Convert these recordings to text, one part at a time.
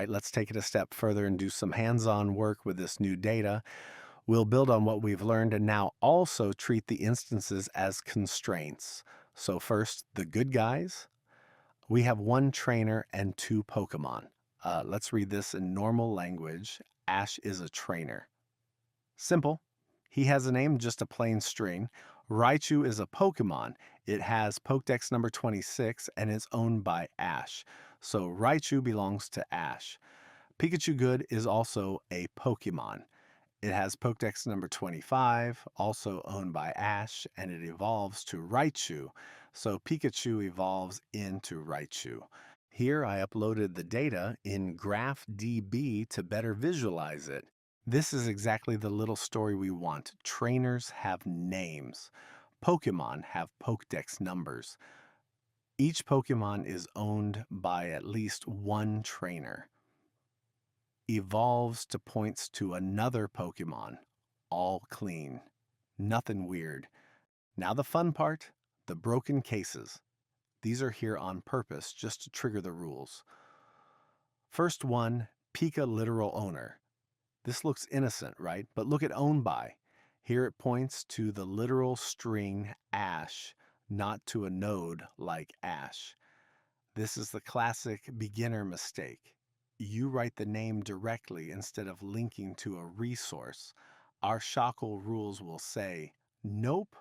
right, let's take it a step further and do some hands-on work with this new data. We'll build on what we've learned and now also treat the instances as constraints. So first, the good guys. We have one trainer and two Pokemon. Let's read this in normal language. Ash is a trainer. Simple. He has a name, just a plain string. Raichu is a Pokemon. It has Pokédex number 26 and is owned by Ash. So Raichu belongs to Ash. Pikachu Good is also a Pokemon. It has Pokédex number 25, also owned by Ash, and it evolves to Raichu. So Pikachu evolves into Raichu. Here I uploaded the data in GraphDB to better visualize it. This is exactly the little story we want. Trainers have names. Pokemon have Pokédex numbers. Each Pokemon is owned by at least one trainer. Evolves to points to another Pokemon. All clean. Nothing weird. Now the fun part, the broken cases. These are here on purpose just to trigger the rules. First one, Pika literal owner. This looks innocent, right? But look at owned by. Here it points to the literal string Ash, not to a node like Ash. This is the classic beginner mistake. You write the name directly instead of linking to a resource. Our SHACL rules will say, nope,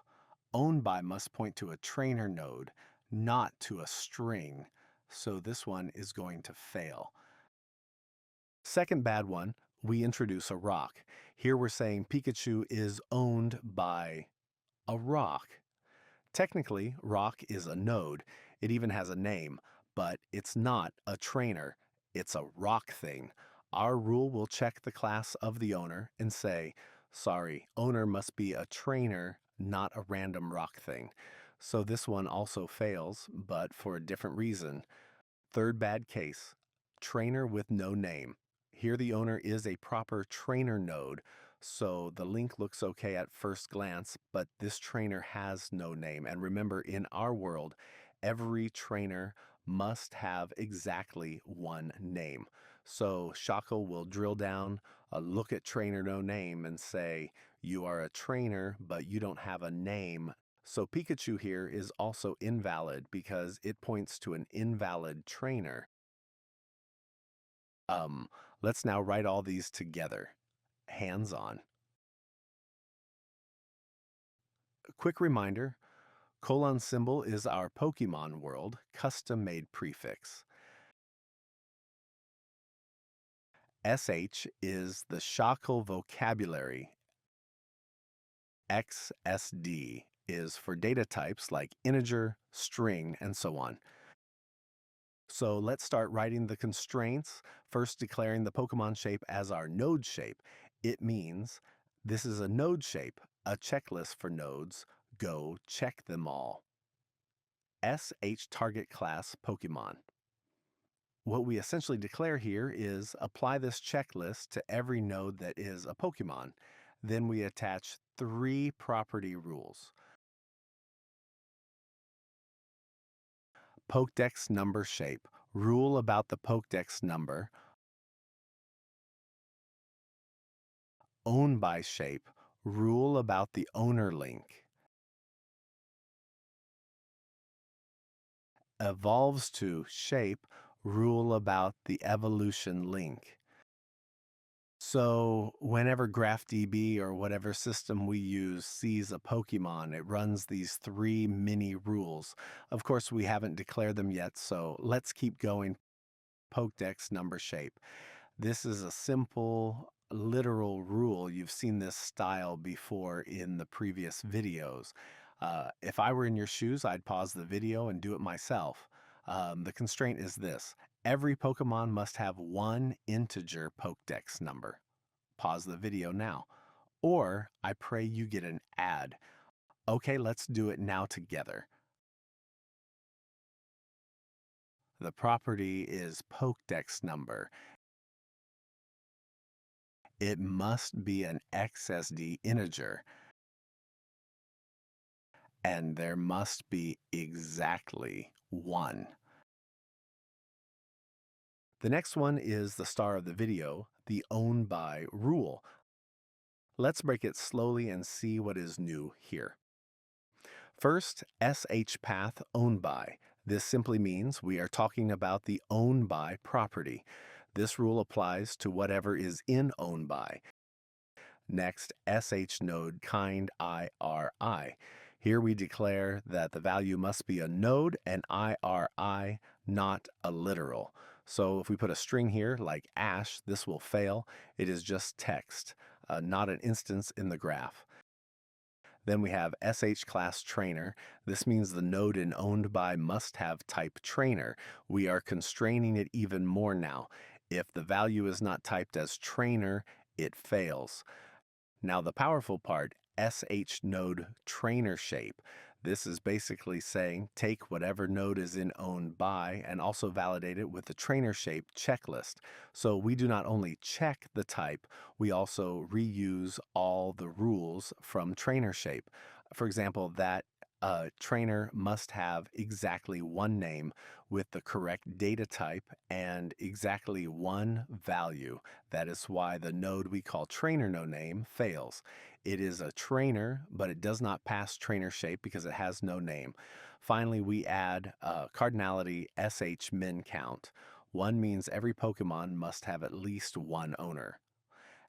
owned by must point to a trainer node, not to a string. So this one is going to fail. Second bad one, we introduce a rock. Here we're saying Pikachu is owned by a rock. Technically, rock is a node. It even has a name, but it's not a trainer. It's a rock thing. Our rule will check the class of the owner and say, sorry, owner must be a trainer, not a random rock thing. So this one also fails, but for a different reason. Third bad case, trainer with no name. Here the owner is a proper trainer node, so the link looks okay at first glance, but this trainer has no name. And remember, in our world, every trainer must have exactly one name. So SHACL will drill down, look at trainer no name and say, you are a trainer, but you don't have a name. So Pikachu here is also invalid because it points to an invalid trainer. Let's now write all these together. Hands-on. Quick reminder, colon symbol is our Pokemon world, custom-made prefix. SH is the SHACL vocabulary. XSD is for data types like integer, string, and so on. So let's start writing the constraints, first declaring the Pokemon shape as our node shape. It means this is a node shape, a checklist for nodes. Go check them all. SH target class Pokemon. What we essentially declare here is apply this checklist to every node that is a Pokemon. Then we attach 3 property rules. Pokédex number shape. Rule about the Pokédex number. Owned by shape. Rule about the owner link. Evolves to shape. Rule about the evolution link. So whenever GraphDB or whatever system we use sees a Pokemon, it runs these 3 mini rules. Of course, we haven't declared them yet, so let's keep going. Pokédex number shape. This is a simple literal rule. You've seen this style before in the previous videos. If I were in your shoes, I'd pause the video and do it myself. The constraint is this. Every Pokemon must have one integer Pokédex number. Pause the video now. Or I pray you get an ad. Okay, let's do it now together. The property is Pokédex number. It must be an XSD integer. And there must be exactly one. The next one is the star of the video, the own by rule. Let's break it slowly and see what is new here. First, SHPath owned by. This simply means we are talking about the owned by property. This rule applies to whatever is in owned by. Next, SHNode kind IRI. Here we declare that the value must be a node and IRI, not a literal. So if we put a string here like ash, this will fail. It is just text, not an instance in the graph. Then we have SH class trainer. This means the node in owned by must have type trainer. We are constraining it even more now. If the value is not typed as trainer, it fails. Now the powerful part, SH node trainer shape. This is basically saying take whatever node is in owned by and also validate it with the trainer shape checklist. So we do not only check the type, we also reuse all the rules from trainer shape. For example, that trainer must have exactly one name with the correct data type and exactly one value. That is why the node we call trainer no name fails. It is a trainer, but it does not pass trainer shape because it has no name. Finally, we add cardinality SH min count. One means every Pokemon must have at least one owner.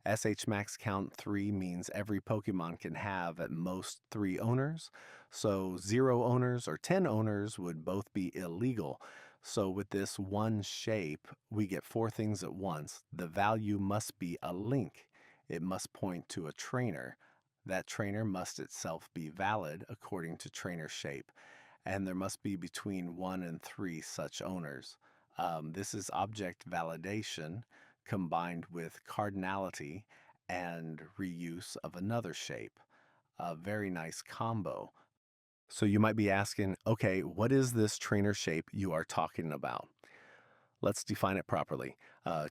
SH max count 3 means every Pokemon can have at most 3 owners. So 0 owners or 10 owners would both be illegal. So with this one shape, we get 4 things at once. The value must be a link. It must point to a trainer. That trainer must itself be valid according to trainer shape. And there must be between 1 and 3 such owners. This is object validation combined with cardinality and reuse of another shape. A very nice combo. So you might be asking, okay, what is this trainer shape you are talking about? Let's define it properly.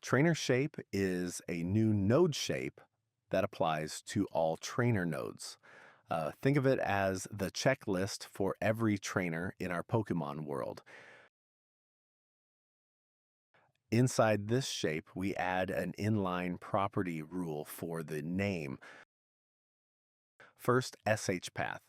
Trainer shape is a new node shape that applies to all trainer nodes. Think of it as the checklist for every trainer in our Pokemon world. Inside this shape, we add an inline property rule for the name. First, SHPath.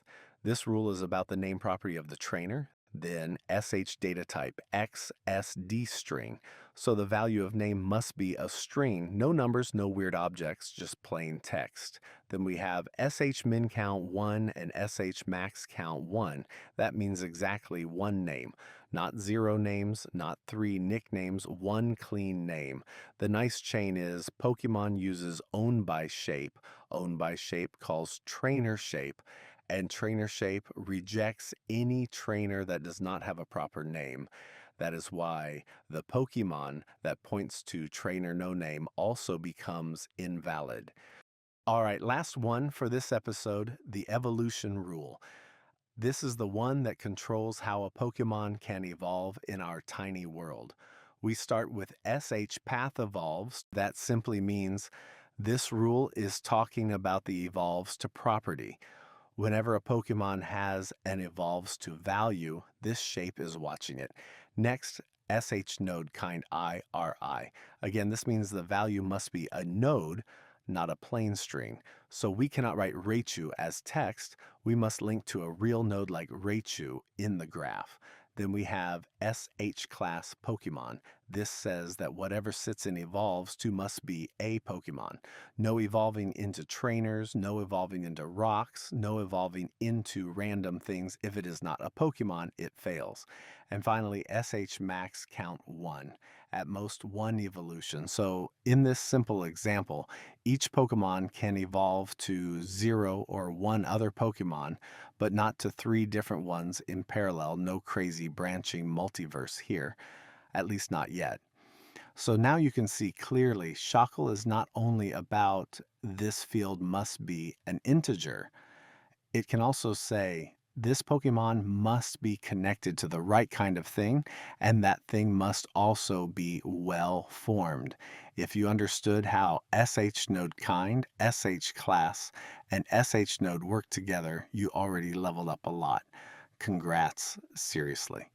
This rule is about the name property of the trainer. Then SH data type XSD string. So the value of name must be a string, no numbers, no weird objects, just plain text. Then we have SH min count 1 and SH max count 1. That means exactly one name. Not 0 names, not 3 nicknames, one clean name. The nice chain is Pokemon uses owned by shape. Owned by shape calls trainer shape. And trainer shape rejects any trainer that does not have a proper name. That is why the Pokemon that points to trainer no name also becomes invalid. All right, last one for this episode, the evolution rule. This is the one that controls how a Pokemon can evolve in our tiny world. We start with SH path evolves. That simply means this rule is talking about the evolves to property. Whenever a Pokemon has and evolves to value, this shape is watching it. Next, SH node kind IRI. Again, this means the value must be a node, not a plain string. So we cannot write Raichu as text. We must link to a real node like Raichu in the graph. Then we have SH class Pokemon. This says that whatever sits and evolves to must be a Pokemon. No evolving into trainers, no evolving into rocks, no evolving into random things. If it is not a Pokemon, it fails. And finally, SH max count 1. At most 1 evolution. So in this simple example, each Pokemon can evolve to 0 or 1 other Pokemon, but not to 3 different ones in parallel. No crazy branching multiverse here, at least not yet. So now you can see clearly SHACL is not only about this field must be an integer. It can also say this Pokemon must be connected to the right kind of thing, and that thing must also be well formed. If you understood how SH node kind, SH class, and SH node work together, you already leveled up a lot. Congrats, seriously.